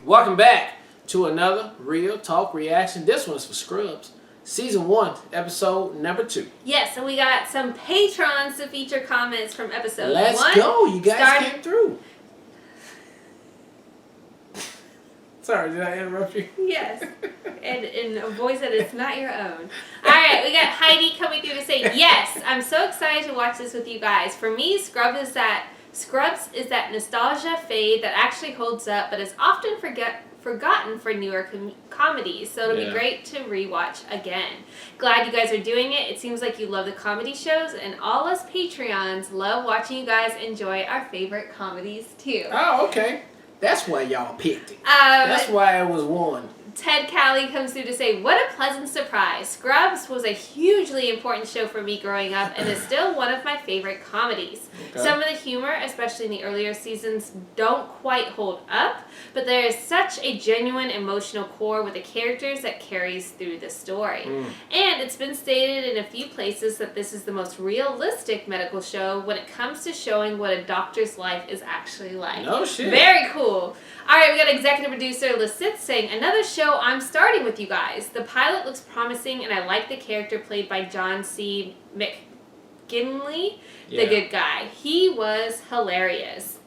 Welcome back to another Real Talk Reaction. This one's for Scrubs. Season 1, episode number 2. Yes, and we got some patrons to feature comments from episode 1. Let's go. You guys came through. Sorry, did I interrupt you? Yes. And in a voice that is not your own. Alright, we got Heidi coming through to say, yes, I'm so excited to watch this with you guys. For me, Scrubs is that nostalgia fade that actually holds up, but is often forgotten for newer comedies. So it'll be great to rewatch again. Glad you guys are doing it. It seems like you love the comedy shows, and all us Patreons love watching you guys enjoy our favorite comedies too. Oh, okay. That's why y'all picked it. That's why it was one. Ted Callie comes through to say, what a pleasant surprise. Scrubs was a hugely important show for me growing up and is still one of my favorite comedies. Okay. Some of the humor, especially in the earlier seasons, don't quite hold up, but there is such a genuine emotional core with the characters that carries through the story. And it's been stated in a few places that this is the most realistic medical show when it comes to showing what a doctor's life is actually like. No shit. Very cool. Alright, we got executive producer Lisith saying, another show I'm starting with you guys. The pilot looks promising and I like the character played by John C. McGinley, the good guy. He was hilarious.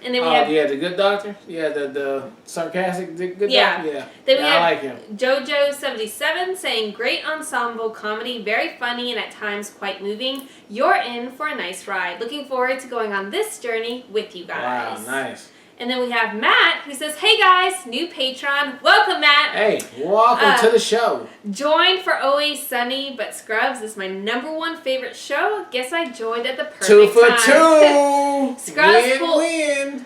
And then we have the good doctor? Yeah, the sarcastic good doctor? Yeah. Then we have I like him. JoJo77 saying, great ensemble comedy, very funny and at times quite moving. You're in for a nice ride. Looking forward to going on this journey with you guys. Wow, nice. And then we have Matt, who says, hey guys, new patron. Welcome, Matt. Hey, welcome to the show. Joined for Always Sunny, but Scrubs is my #1 favorite show. Guess I joined at the perfect 2 for time. 2. Scrubs win.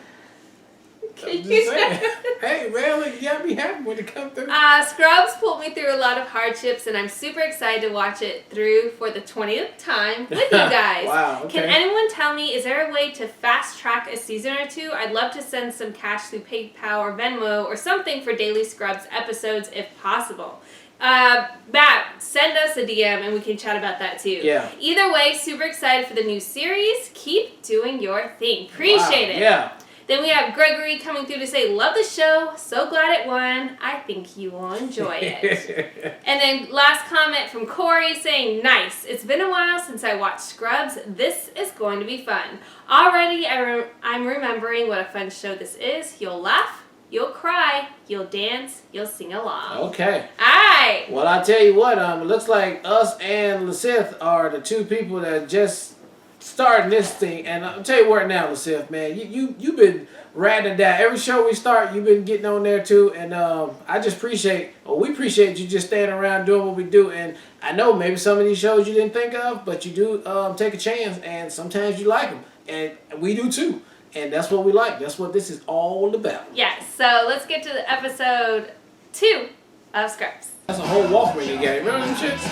Hey, man, you gotta be happy when it comes through. Scrubs pulled me through a lot of hardships, and I'm super excited to watch it through for the 20th time with you guys. Wow, okay. Can anyone tell me, is there a way to fast track a season or two? I'd love to send some cash through PayPal or Venmo or something for daily Scrubs episodes if possible. Matt, send us a DM and we can chat about that too. Yeah. Either way, super excited for the new series. Keep doing your thing. Appreciate it. Yeah. Then we have Gregory coming through to say, love the show, so glad it won. I think you will enjoy it. And then last comment from Corey saying, nice. It's been a while since I watched Scrubs. This is going to be fun. Already I'm remembering what a fun show this is. You'll laugh, you'll cry, you'll dance, you'll sing along. Okay. All right. Well, I tell you what, it looks like us and Lisith are the two people that just starting this thing, and I'll tell you what now, Lisith, man, you've been riding down every show we start. You've been getting on there too, and I just we appreciate you just staying around doing what we do. And I know maybe some of these shows you didn't think of, but you do take a chance, and sometimes you like them, and we do too. And that's what we like. That's what this is all about. Yes. So let's get to the episode 2 of Scrubs. That's a whole Walkman you got. Remember them shits?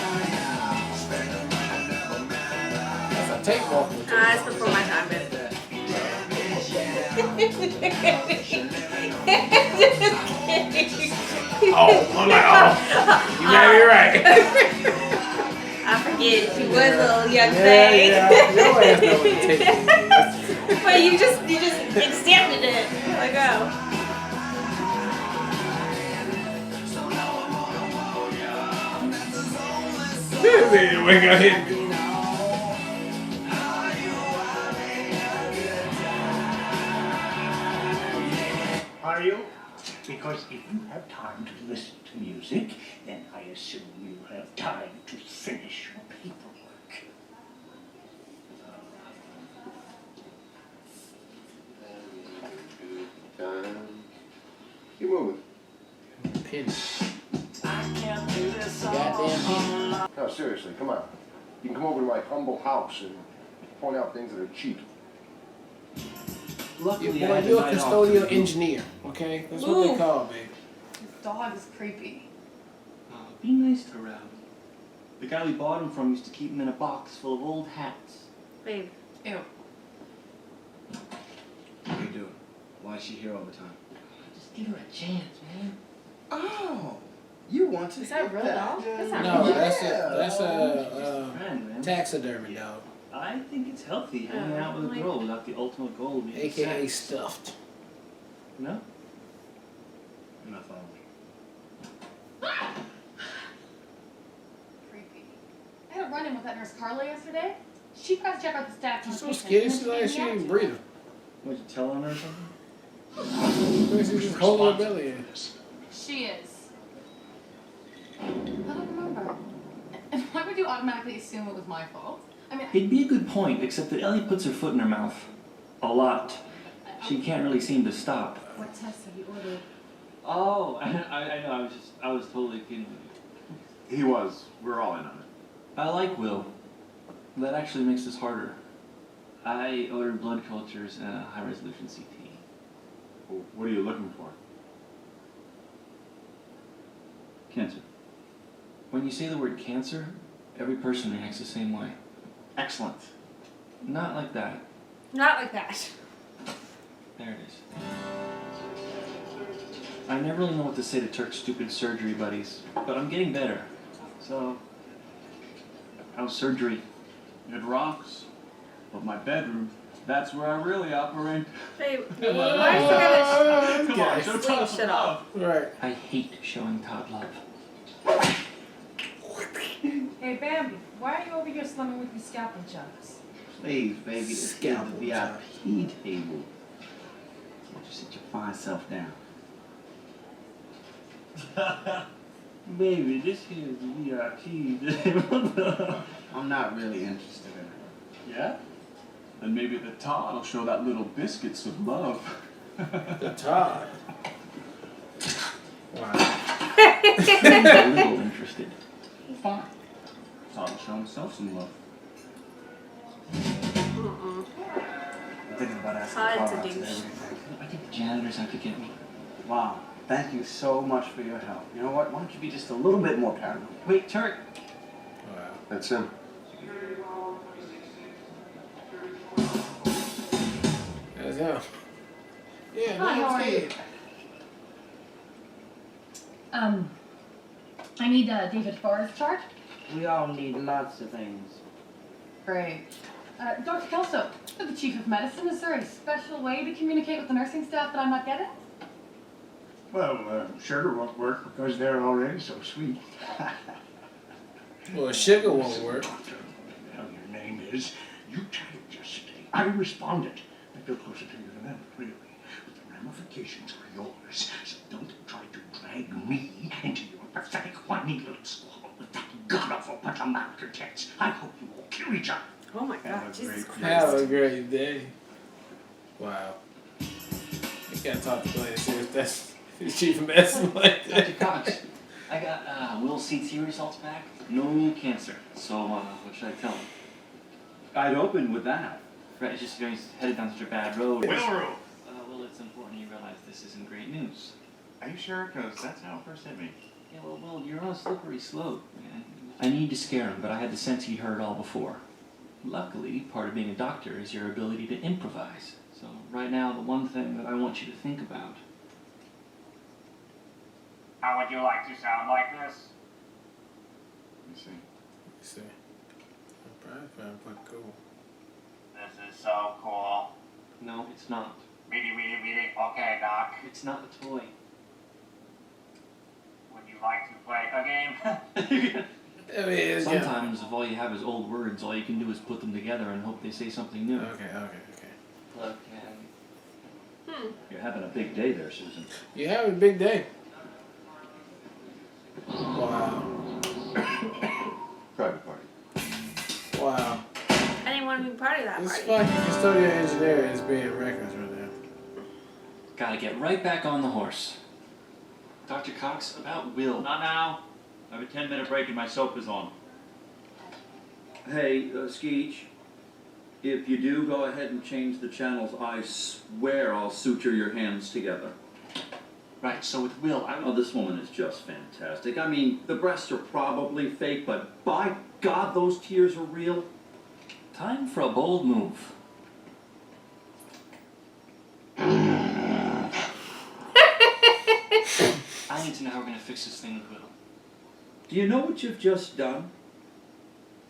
Take Walkman. It's before my time, baby. I'm like, you got me right. I forget, she was a little young thing. Yeah. Your ass know what to take. But you just accepted it. Like, oh. Wake up here. Are you? Because if you have time to listen to music, then I assume you have time to finish your paperwork. You moving? Penny. Goddamn penny. No, seriously, come on. You can come over to my humble house and point out things that are cheap. Luckily, Boy, you're a custodial engineer, okay? That's what they call me. This dog is creepy. Be nice to Rob. The guy we bought him from used to keep him in a box full of old hats. Babe. Ew. What are you doing? Why is she here all the time? Just give her a chance, man. Oh, you want to? Is that real dog? That's not No, real. that's Friend, man. taxidermy dog, I think it's healthy hanging out with a girl without the ultimate goal of being aka sex. stuffed. No? Enough on me. Creepy. I had a run-in with that nurse Carla yesterday. She tried to check out the stats. She's so on the patient, scared. and She's then like gave she me ain't attitude. breathing. What, you telling her or something? She's just holding her belly in. She is. I don't remember. And why would you automatically assume it was my fault? I mean, It'd be a good point, except that Ellie puts her foot in her mouth. A lot. She can't really seem to stop. what tests have you ordered? Oh, I know, I was totally kidding with you. He was. We're all in on it. I like Will. That actually makes this harder. I ordered blood cultures and a high-resolution CT. Well, what are you looking for? Cancer. When you say the word cancer, every person reacts the same way. Excellent. Not like that. Not like that. There it is. I never really know what to say to Turk's stupid surgery buddies, but I'm getting better. So, how's surgery? It rocks. But my bedroom, that's where I really operate. Babe, why are you gonna Come on, show sleep Todd shit some love. Right. I hate showing Todd love. Hey, Bambi, why are you over here slumming with your scalpel chops? Please, baby, this is the Scalpel VIP table. Why don't you sit your fine self down? Baby, this here is the VIP. I'm not really interested in it. Yeah? Then maybe the Todd will show that little biscuit some love. The Todd. Wow. A little interested. Fine. Todd will show himself some love. Mm-mm. I'm thinking about asking Todd's Carl a out today. douche. I think the janitors have to get me. Wow, thank you so much for your help. You know what? Why don't you be just a little bit more paranoid? Wait, Turk. Wow. That's him. That's him. Yeah, Hi, how are you? I need David Farr's chart. We all need lots of things. Great. Dr. Kelso, you're the chief of medicine. Is there a special way to communicate with the nursing staff that I'm not getting? Well, sugar won't work because they're already so sweet. Well, sugar won't work. Whatever your name is, you tell it yesterday. I responded. I feel closer to you than ever, really. But the ramifications are yours, so don't try to drag me into your pathetic, whiny little squabble with that god-awful bunch of malcontents. I hope you all kill each other. Oh my god, Jesus Have Christ. a great day. Wow. You gotta talk to Glenn and see if that's if he's chief of medicine like Dr. that. Cox, I got Will's CT results back. No cancer. So, what should I tell him? I'd open with that. Right, it's just he's headed down such a bad road. Wilroo! Well, it's important you realize this isn't great news. Are you sure? Because that's how it first hit me. Yeah, well, you're on a slippery slope, man. I need to scare him, but I had the sense he'd heard it all before. Luckily, part of being a doctor is your ability to improvise. So right now, the one thing that I want you to think about. How would you like to sound like this? Let me see. See. I'm probably found quite cool. This is so cool. No, it's not. Meaty. Okay, Doc. It's not a toy. Would you like to play a game? I mean, it's Sometimes, if all you have is old words, all you can do is put them together and hope they say something new. Okay. Look, You're having a big day there, Susan. You having a big day. Wow. Private party. Wow. I didn't want to be part of that This party. fucking custodial engineer is being reckless right now. gotta get right back on the horse. Dr. Cox, about Will. Not now. I have a 10-minute break and my soap is on. Hey, Skeech, if you do go ahead and change the channels, I swear I'll suture your hands together. Right, so with Will, Oh, this woman is just fantastic. I mean, the breasts are probably fake, but by God, those tears are real. time for a bold move. I need to know how we're gonna fix this thing with Will. Do you know what you've just done?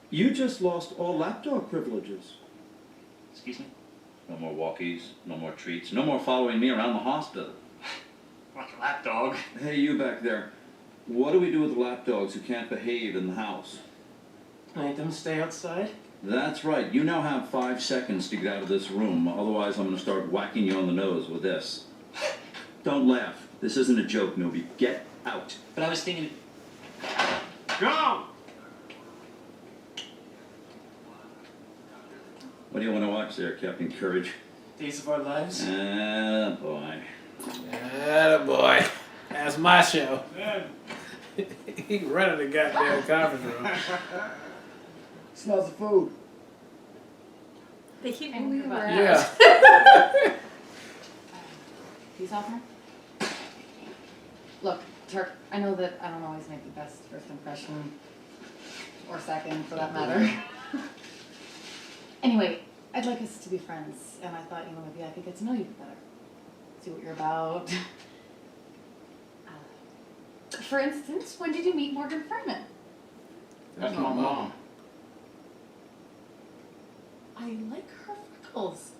You just lost all lapdog privileges. Excuse me? No more walkies, no more treats, no more following me around the hospital. Like a lapdog. Hey, you back there. What do we do with lapdogs who can't behave in the house? Make them stay outside? That's right. You now have 5 seconds to get out of this room. Otherwise, I'm going to start whacking you on the nose with this. Don't laugh. This isn't a joke, Nobi. Get out. But I was thinking... Go! What do you want to watch there, Captain Courage? Days of Our Lives? Ah, boy. Boy. That's my show. He running the goddamn conference room. Smells of food. They keep And moving goodbye. around. Yeah. Peace offering? Look, Turk, I know that I don't always make the best first impression, or second for that matter. Anyway, I'd like us to be friends, and I thought, maybe I could get to know you better. See what you're about. For instance, when did you meet Morgan Freeman? That's my mom. I like her freckles.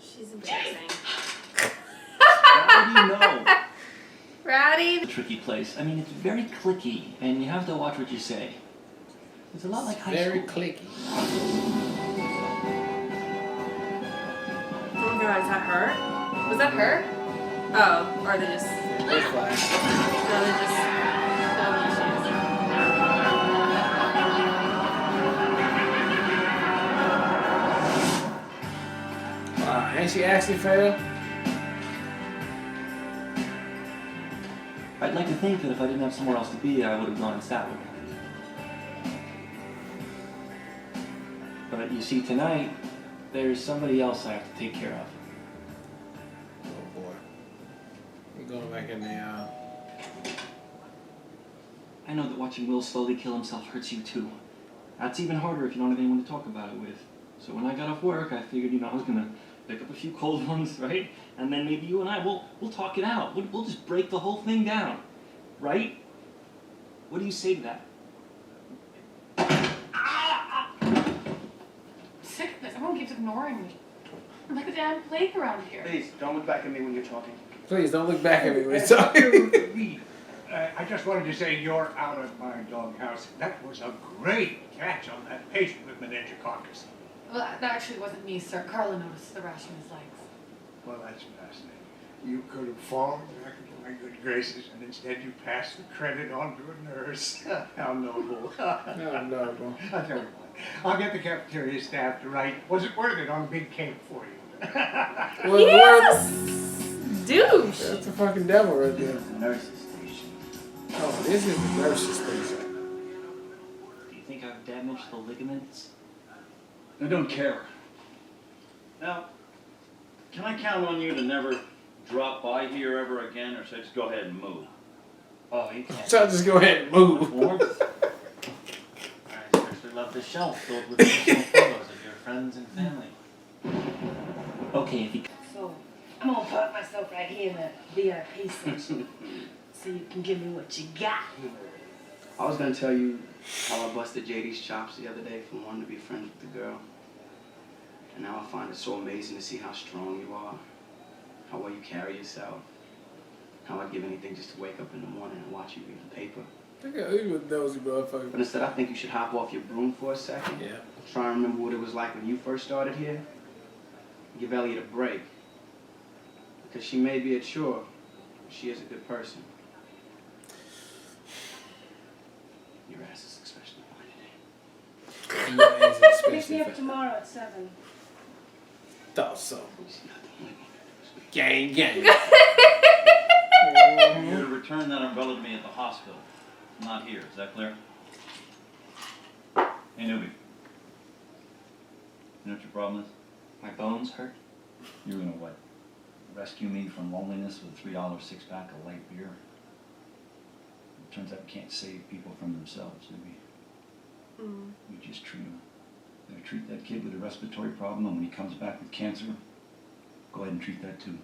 She's embarrassing. How do you know? Rowdy. A tricky place. I mean, it's very clicky, and you have to watch what you say. It's a lot like high Very school. clicky. Oh god, is that her? Was that her? Oh, or they just... Red flag. No, they just... filming Ain't she actually fair? I'd like to think that if I didn't have somewhere else to be, I would have gone and sat with her. But you see, tonight, there's somebody else I have to take care of. Oh boy. We're going back in the I know that watching Will slowly kill himself hurts you too. That's even harder if you don't have anyone to talk about it with. So when I got off work, I figured, I was gonna pick up a few cold ones, right? And then maybe you and I, we'll talk it out. We'll just break the whole thing down, right? What do you say to that? Sick of this. Everyone keeps ignoring me. I'm like a damn plague around here. Please, don't look back at me when you're talking. Please don't look back at me when you're talking. Reed, I just wanted to say you're out of my doghouse. That was a great catch on that patient with meningococcus. Well, that actually wasn't me, sir. Carla noticed the rash in his legs. Well, that's fascinating. You could have fallen back into my good graces, and instead you passed the credit on to a nurse. How noble. No, no. I'll tell you what. I'll get the cafeteria staff to write, was it worth it, on a big cake for you. He is a douche. That's the fucking devil right there. The nurse's station. Oh, this is the nurse's station. Do you think I've damaged the ligaments? I don't care. Now, can I count on you to never drop by here ever again, or should I just go ahead and move? Oh, you can't. So I'll just go ahead and move. Warmth. I especially love the shelf filled with personal photos of your friends and family. Okay, if you... So, I'm gonna park myself right here in the VIP section so you can give me what you got. I was gonna tell you how I busted JD's chops the other day from wanting to be friends with the girl. And now I find it so amazing to see how strong you are, how well you carry yourself, how I'd give anything just to wake up in the morning and watch you read the paper. Look at you with nosy But motherfucker. instead, I think you should hop off your broom for a second. Yeah. Try and remember what it was like when you first started here. Give Elliot a break. Because she may be at shore, but she is a good person. Your ass is especially fine today. Pick me up tomorrow at 7. Thought so. She's not the only one that knows me. Gang, gang. You're to return that umbrella to me at the hospital. Not here, is that clear? Hey, newbie. You know what your problem is? My bones hurt? You're gonna what? Rescue me from loneliness with a $3 six-pack of light beer? It turns out we can't save people from themselves, do we? We just treat them. Gotta treat that kid with a respiratory problem, and when he comes back with cancer, go ahead and treat that too.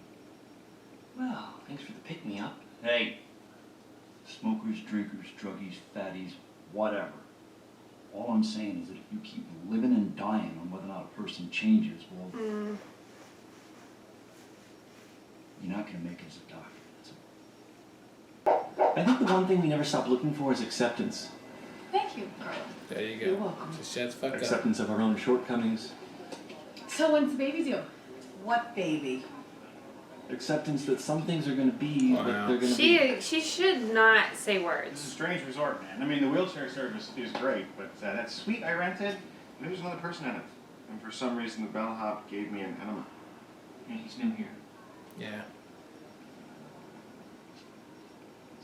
Well, thanks for the pick-me-up. Hey, smokers, drinkers, druggies, fatties, whatever. All I'm saying is that if you keep living and dying on whether or not a person changes, well, you're not going to make it as a doctor. I think the one thing we never stop looking for is acceptance. Thank you. There you go. You're welcome. Just shut the fuck up. Acceptance of our own shortcomings. So when's the baby due? What baby? Acceptance that some things are going to be what they're going to be. She should not say It's a words. strange resort, man. I mean, the wheelchair service is great, but that suite I rented, there was another person in it. And for some reason, the bellhop gave me an enema. Yeah, he's new here. Yeah.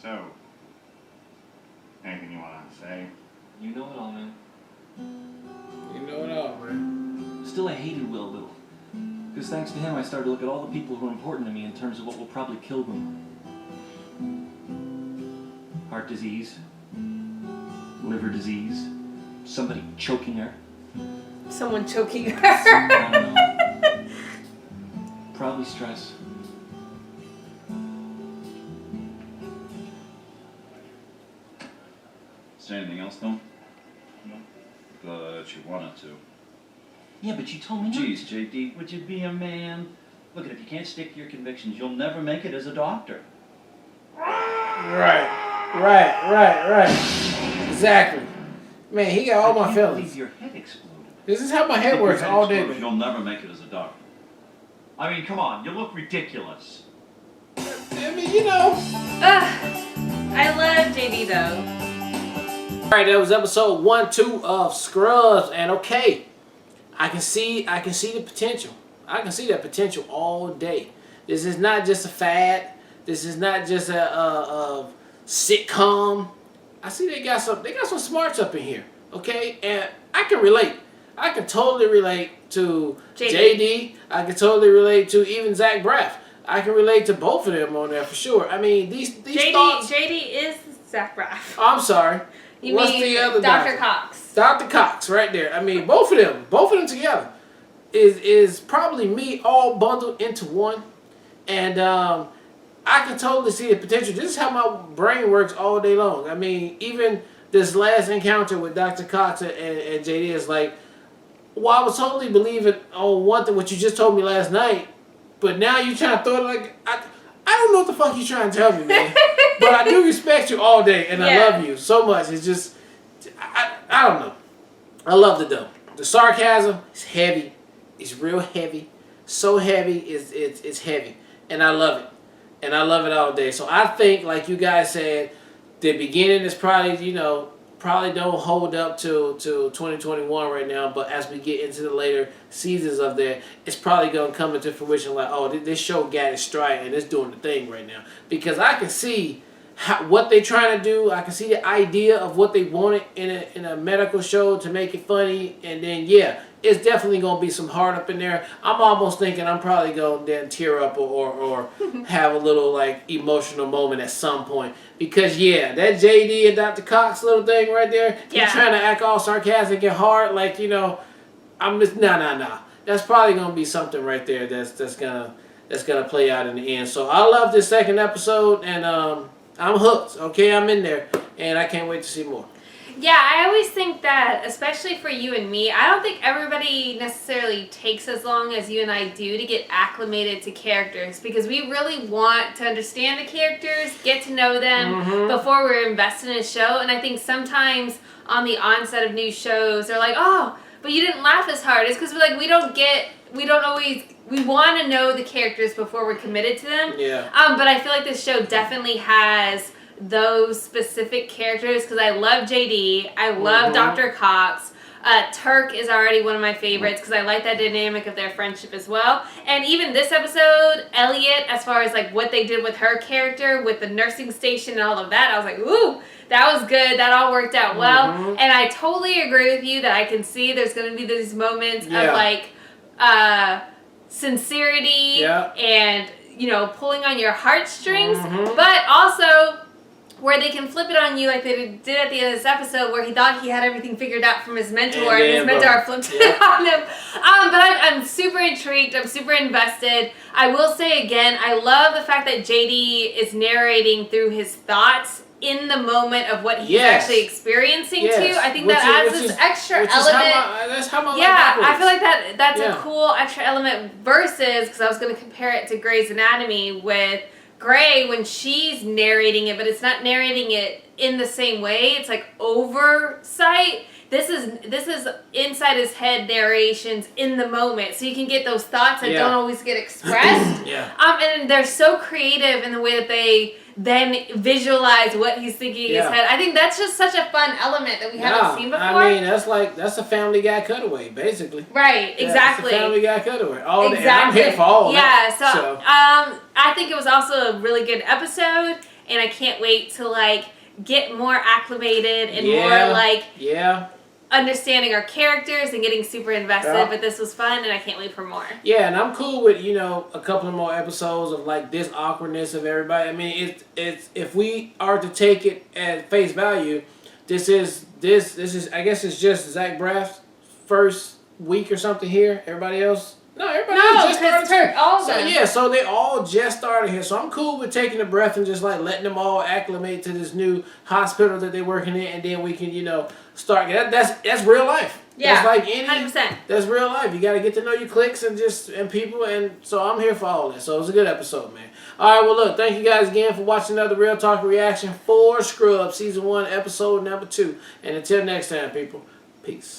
So, anything you want to say? You know it all, man. You know it all, man. Still, I hated Will, though. Because thanks to him, I started to look at all the people who are important to me in terms of what will probably kill them. Heart disease, liver disease, somebody choking her. Someone choking her. I don't know. Probably stress. Is there anything else, Tom? No. But you wanted to. Yeah, but you told me not Jeez, to. JD, would you be a man? Look, if you can't stick to your convictions, you'll never make it as a doctor. Right. Exactly. Man, he got all my I can't feelings. believe your head exploded. This is how my head If your works all day, explodes, man. You'll never make it as a doctor. I mean, come on, you look ridiculous. I mean, you know. I love JD though. All right, that was episode 1-2 of Scrubs, and okay, I can see the potential. I can see that potential all day. This is not just a fad. This is not just a sitcom. I see they got some smarts up in here. Okay, and I can relate. I can totally relate to JD. I can totally relate to even Zach Braff. I can relate to both of them on there for sure. I mean, these thoughts. JD is Zach Braff. Oh, I'm sorry. What's mean the other Dr. Cox? Dr. Cox, right there. I mean, both of them together is probably me all bundled into one, and I can totally see the potential. This is how my brain works all day long. I mean, even this last encounter with Dr. Cox and JD is like, well, I was totally believing on one thing, what you just told me last night, but now you trying to throw it like I don't know what the fuck you trying to tell me, man. But I do respect you all day, and I love you so much. It's just, I don't know. I love it though. The sarcasm is heavy. It's real heavy. So heavy, it's heavy. And I love it. And I love it all day. So I think, like you guys said, the beginning is probably, probably don't hold up to 2021 right now, but as we get into the later seasons of that, it's probably going to come into fruition like, oh, this show got its stride and it's doing the thing right now. Because I can see what they're trying to do. I can see the idea of what they wanted in a medical show to make it funny. And then, yeah, it's definitely going to be some heart up in there. I'm almost thinking I'm probably going to then tear up or have a little, like, emotional moment at some point. Because, yeah, that JD and Dr. Cox little thing right there, he's trying to act all sarcastic and hard, like, I'm just, nah. That's probably going to be something right there that's gonna play out in the end. So I love this second episode, and I'm hooked. Okay, I'm in there, and I can't wait to see more. Yeah, I always think that, especially for you and me, I don't think everybody necessarily takes as long as you and I do to get acclimated to characters, because we really want to understand the characters, get to know them before we're invested in a show. And I think sometimes on the onset of new shows, they're like, oh, but you didn't laugh as hard. It's because we want to know the characters before we're committed to them. Yeah. But I feel like this show definitely has those specific characters, because I love JD, I love Dr. Cox. Turk is already one of my favorites because I like that dynamic of their friendship as well. And even this episode, Elliot, as far as like what they did with her character with the nursing station and all of that, I was like, ooh, that was good. That all worked out well. And I totally agree with you that I can see there's going to be these moments of like sincerity and, pulling on your heartstrings, but also where they can flip it on you like they did at the end of this episode, where he thought he had everything figured out from his mentor, and his mentor flipped it on him. But I'm super intrigued. I'm super invested. I will say again, I love the fact that JD is narrating through his thoughts in the moment of what he's Yes. actually experiencing Yes. too. I think Which that is- adds which this is- extra which is element. that's how my life Yeah, I operates. feel like that's Yeah. a cool extra element versus, because I was going to compare it to Grey's Anatomy with Grey when she's narrating it, but it's not narrating it in the same way. It's like oversight. This is inside his head narrations in the moment, so you can get those thoughts that Yeah. don't always get expressed. Yeah. And they're so creative in the way that they then visualize what he's thinking in his Yeah. head. I think that's just such a fun element that we haven't seen before. I mean, that's a Family Guy cutaway, basically. Right, Yeah, exactly. it's a Family Guy cutaway. All day. And I'm Exactly. here for all that. Yeah, so I think it was also a really good episode, and I can't wait to like get more acclimated and more like understanding our characters and getting super invested. Yeah. But this was fun, and I can't wait for more. Yeah, and I'm cool with, you know, a couple of more episodes of like this awkwardness of everybody. I mean, it's if we are to take it at face value, this is I guess it's just Zach Braff's first week or something here. Everybody else. No, everybody else just started too. all of So them. yeah, so they all just started here. So I'm cool with taking a breath and just like letting them all acclimate to this new hospital that they're working in, and then we can, you know, start. That's real life. Yeah, that's like any 100%. That's real life. You got to get to know your cliques and people, and so I'm here for all that. So it was a good episode, man. All right, well look, thank you guys again for watching another Real Talk reaction for Scrubs season 1 episode number 2. And until next time, people, peace.